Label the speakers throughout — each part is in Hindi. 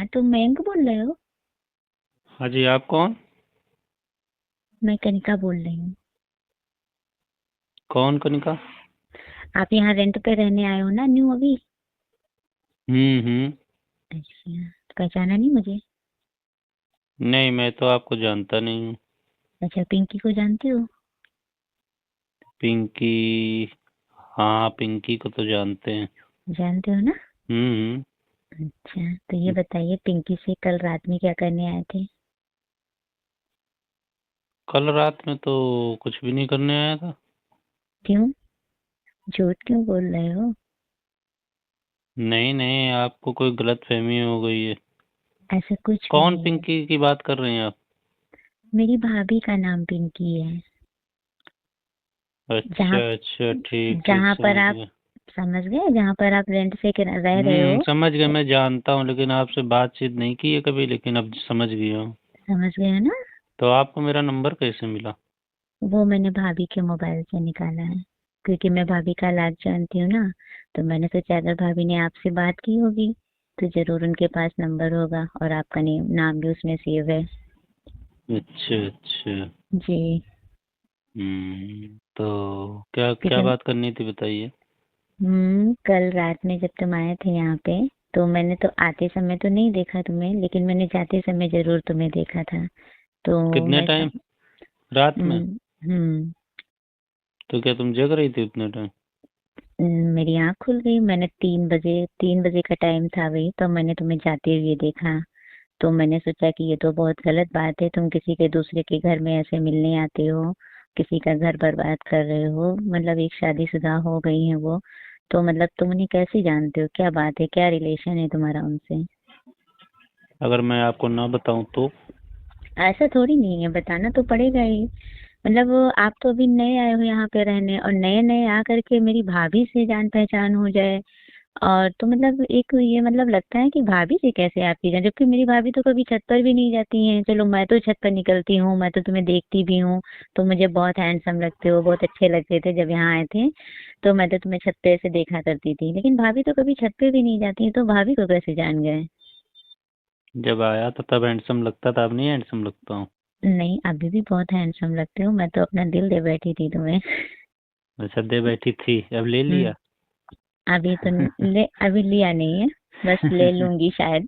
Speaker 1: हाँ, तुम मयंक बोल रहे हो?
Speaker 2: हाँ जी, आप कौन?
Speaker 1: मैं कनिका बोल रही हूँ।
Speaker 2: कौन कनिका?
Speaker 1: आप यहाँ रेंट पे रहने आए हो ना, न्यू अभी?
Speaker 2: हम्म।
Speaker 1: अच्छा, तो पहचाना नहीं मुझे?
Speaker 2: नहीं, मैं तो आपको जानता नहीं हूँ।
Speaker 1: अच्छा, पिंकी को जानते हो?
Speaker 2: पिंकी? हाँ, पिंकी को तो जानते हैं।
Speaker 1: जानते हो ना?
Speaker 2: हम्म।
Speaker 1: अच्छा, तो ये बताइए, पिंकी से कल रात में क्या करने आए थे?
Speaker 2: कल रात में तो कुछ भी नहीं करने आया था।
Speaker 1: क्यों? झूठ क्यों बोल रहे हो?
Speaker 2: नहीं नहीं, आपको कोई गलतफहमी हो गई है।
Speaker 1: ऐसा कुछ भी
Speaker 2: कौन
Speaker 1: नहीं है।
Speaker 2: पिंकी की बात कर रहे हैं आप?
Speaker 1: मेरी भाभी का नाम पिंकी है। जहाँ
Speaker 2: अच्छा अच्छा, ठीक ठीक,
Speaker 1: जहाँ पर
Speaker 2: समझ
Speaker 1: आप
Speaker 2: गया।
Speaker 1: समझ गए, जहाँ पर आप रेंट से रह रहे हो।
Speaker 2: समझ गया, मैं जानता हूँ, लेकिन आपसे बातचीत नहीं की है कभी, लेकिन अब समझ गया हूँ।
Speaker 1: समझ गए हो ना?
Speaker 2: तो आपको मेरा नंबर कैसे मिला?
Speaker 1: वो मैंने भाभी के मोबाइल से निकाला है, क्योंकि मैं भाभी का इलाज जानती हूँ ना। तो मैंने सोचा अगर भाभी ने आपसे बात की होगी तो जरूर उनके पास नंबर होगा, और आपका नाम भी उसमें सेव है।
Speaker 2: अच्छा अच्छा।
Speaker 1: जी।
Speaker 2: तो क्या क्या
Speaker 1: क्योंकि
Speaker 2: बात करनी थी, बताइए।
Speaker 1: कल रात में जब तुम आए थे यहाँ पे, तो मैंने तो आते समय तो नहीं देखा तुम्हें, लेकिन मैंने जाते समय जरूर तुम्हें देखा था। तो
Speaker 2: कितने
Speaker 1: मैं
Speaker 2: टाइम? रात में?
Speaker 1: हम्म हम्म
Speaker 2: तो क्या तुम जग रही थी उतने टाइम?
Speaker 1: मेरी आँख खुल गई। मैंने 3 बजे का टाइम था वही, तो मैंने तुम्हें जाते हुए देखा। तो मैंने सोचा कि ये तो बहुत गलत बात है, तुम किसी के दूसरे के घर में ऐसे मिलने आते हो, किसी का घर बर्बाद कर रहे हो। मतलब एक शादीशुदा हो गई है वो, तो मतलब तुम उन्हें कैसे जानते हो? क्या बात है, क्या रिलेशन है तुम्हारा उनसे?
Speaker 2: अगर मैं आपको ना बताऊं तो?
Speaker 1: ऐसा थोड़ी नहीं है, बताना तो पड़ेगा ही। मतलब आप तो अभी नए आए हो यहाँ पे रहने, और नए नए आकर के मेरी भाभी से जान पहचान हो जाए। और तो मतलब एक ये मतलब लगता है कि भाभी से कैसे आपकी जान, जबकि मेरी भाभी तो कभी छत पर भी नहीं जाती हैं। चलो, मैं तो छत पर निकलती हूँ, मैं तो तुम्हें देखती भी हूँ। तो मुझे बहुत हैंडसम लगते हो, बहुत अच्छे लगते थे जब यहाँ आए थे। तो मैं तो तुम्हें छत पे से देखा करती थी, लेकिन भाभी तो कभी छत पे भी नहीं जाती, तो भाभी को कैसे जान गए?
Speaker 2: जब आया था तब हैंडसम लगता था, अब नहीं हैंडसम लगता हूँ।
Speaker 1: नहीं, अभी भी बहुत हैंडसम लगते हो, मैं तो अपना दिल दे बैठी थी तुम्हें।
Speaker 2: अच्छा, दे बैठी थी, अब ले
Speaker 1: हम्म
Speaker 2: लिया?
Speaker 1: अभी लिया नहीं है, बस ले लूंगी शायद।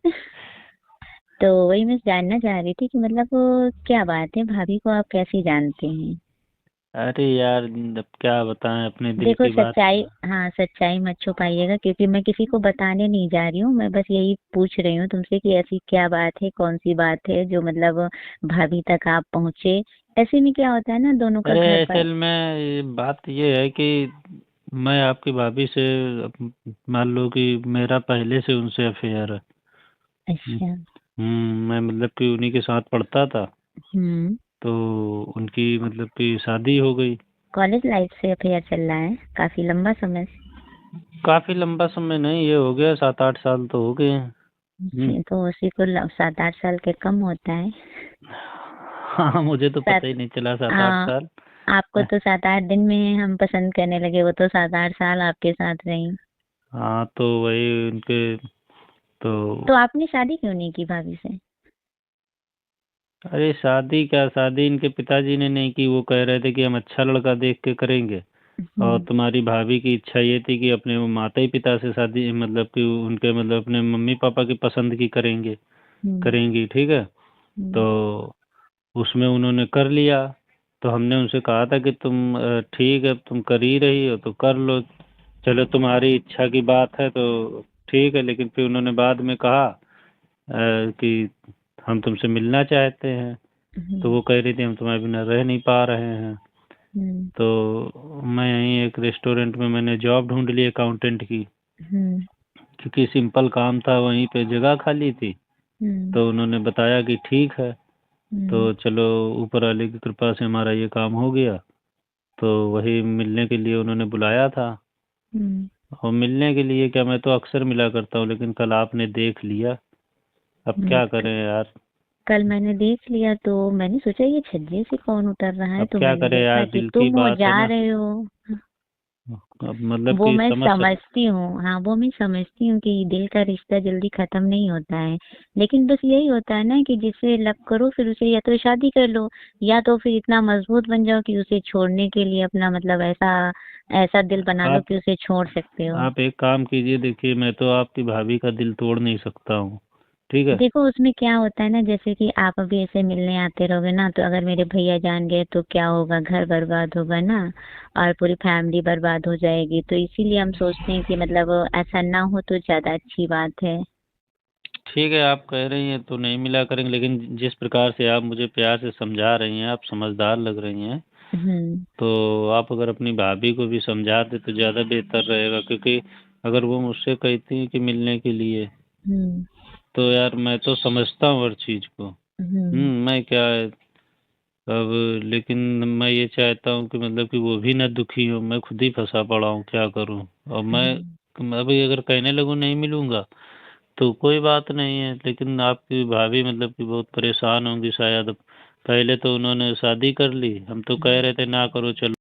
Speaker 1: तो वही मैं जानना चाह रही थी कि मतलब वो क्या बात है, भाभी को आप कैसे जानते हैं?
Speaker 2: अरे यार, अब क्या बताएं अपने दिल
Speaker 1: देखो,
Speaker 2: की बात।
Speaker 1: सच्चाई, हाँ सच्चाई मत छुपाइएगा, क्योंकि मैं किसी को बताने नहीं जा रही हूँ। मैं बस यही पूछ रही हूँ तुमसे कि ऐसी क्या बात है, कौन सी बात है जो मतलब भाभी तक आप पहुँचे। ऐसे में क्या होता है ना, दोनों का
Speaker 2: अरे
Speaker 1: घर पर।
Speaker 2: असल में बात ये है कि मैं आपकी भाभी से, मान लो कि मेरा पहले से उनसे अफेयर है।
Speaker 1: अच्छा।
Speaker 2: मैं मतलब कि उन्हीं के साथ पढ़ता था।
Speaker 1: हम्म
Speaker 2: तो उनकी मतलब कि शादी हो गई।
Speaker 1: कॉलेज लाइफ से अफेयर चल रहा है काफी लंबा समय से?
Speaker 2: काफी लंबा समय नहीं, ये हो गया 7-8 साल तो हो गए हैं।
Speaker 1: तो उसी को 7-8 साल के कम होता है।
Speaker 2: हाँ, मुझे तो
Speaker 1: सात
Speaker 2: पता ही नहीं चला,
Speaker 1: आ,
Speaker 2: 7-8 साल।
Speaker 1: आपको तो 7-8 दिन में हम पसंद करने लगे, वो तो 7-8 साल आपके साथ रही।
Speaker 2: हाँ, तो वही उनके तो।
Speaker 1: तो आपने शादी क्यों नहीं की भाभी से?
Speaker 2: अरे शादी क्या शादी, इनके पिताजी ने नहीं की। वो कह रहे थे कि हम अच्छा लड़का देख के करेंगे। और
Speaker 1: हम्म
Speaker 2: तुम्हारी भाभी की इच्छा ये थी कि अपने माता ही पिता से शादी, मतलब कि उनके मतलब अपने मम्मी पापा की पसंद की करेंगे,
Speaker 1: हम्म
Speaker 2: करेंगी, ठीक है।
Speaker 1: हम्म
Speaker 2: तो उसमें उन्होंने कर लिया। तो हमने उनसे कहा था कि तुम ठीक है, तुम कर ही रही हो तो कर लो। चलो, तुम्हारी इच्छा की बात है तो ठीक है। लेकिन फिर उन्होंने बाद में कहा कि हम तुमसे मिलना चाहते हैं। तो
Speaker 1: हम्म
Speaker 2: वो कह रही थी हम तुम्हारे बिना रह नहीं पा रहे हैं।
Speaker 1: हम्म
Speaker 2: तो मैं यहीं एक रेस्टोरेंट में मैंने जॉब ढूंढ ली अकाउंटेंट की,
Speaker 1: हम्म
Speaker 2: क्योंकि सिंपल काम था, वहीं पे जगह खाली थी।
Speaker 1: हम्म
Speaker 2: तो उन्होंने बताया कि ठीक है।
Speaker 1: हम्म
Speaker 2: तो चलो, ऊपर वाले की कृपा से हमारा ये काम हो गया। तो वही मिलने के लिए उन्होंने बुलाया था।
Speaker 1: हम्म
Speaker 2: और मिलने के लिए क्या, मैं तो अक्सर मिला करता हूँ, लेकिन कल आपने देख लिया। अब
Speaker 1: हम्म।
Speaker 2: क्या करें यार।
Speaker 1: कल मैंने देख लिया, तो मैंने सोचा ये छज्जे से कौन उतर रहा है,
Speaker 2: अब
Speaker 1: तो
Speaker 2: क्या
Speaker 1: मैंने
Speaker 2: करें
Speaker 1: देखा
Speaker 2: यार,
Speaker 1: कि
Speaker 2: दिल की
Speaker 1: तुम हो
Speaker 2: बात है
Speaker 1: जा
Speaker 2: ना।
Speaker 1: रहे हो।
Speaker 2: अब मतलब
Speaker 1: वो
Speaker 2: कि
Speaker 1: मैं
Speaker 2: समझ सक
Speaker 1: समझती हूँ, हाँ, वो मैं समझती हूँ कि दिल का रिश्ता जल्दी खत्म नहीं होता है। लेकिन बस यही होता है ना कि जिससे लव करो फिर उसे या तो शादी कर लो, या तो फिर इतना मजबूत बन जाओ कि उसे छोड़ने के लिए अपना मतलब ऐसा दिल बना लो
Speaker 2: आप
Speaker 1: कि उसे छोड़ सकते हो।
Speaker 2: आप एक काम कीजिए, देखिए मैं तो आपकी भाभी का दिल तोड़ नहीं सकता हूँ, ठीक है?
Speaker 1: देखो उसमें क्या होता है ना, जैसे कि आप अभी ऐसे मिलने आते रहोगे ना, तो अगर मेरे भैया जान गए तो क्या होगा, घर बर्बाद होगा ना, और पूरी फैमिली बर्बाद हो जाएगी। तो इसीलिए हम सोचते हैं कि मतलब ऐसा ना हो तो ज्यादा अच्छी बात है।
Speaker 2: ठीक है, आप कह रही हैं तो नहीं मिला करेंगे, लेकिन जिस प्रकार से आप मुझे प्यार से समझा रही हैं, आप समझदार लग रही हैं,
Speaker 1: हम्म।
Speaker 2: तो आप अगर अपनी भाभी को भी समझा दें तो ज़्यादा बेहतर रहेगा, क्योंकि अगर वो मुझसे कहती हैं कि मिलने के लिए,
Speaker 1: हम्म।
Speaker 2: तो यार मैं तो समझता हूँ हर चीज़ को।
Speaker 1: हम्म।
Speaker 2: मैं क्या है अब, लेकिन मैं ये चाहता हूँ कि मतलब कि वो भी ना दुखी हो, मैं खुद ही फँसा पड़ा हूँ, क्या करूँ? और
Speaker 1: हम्म।
Speaker 2: मैं भी अगर कहने लगूँ नहीं मिलूँगा, तो कोई बात नहीं है, लेकिन आपकी भाभी मतलब कि बहुत परेशान होंगी शायद। पहले तो उन्होंने शादी कर ली, हम तो कह
Speaker 1: हम्म।
Speaker 2: रहे थे ना करो चलो।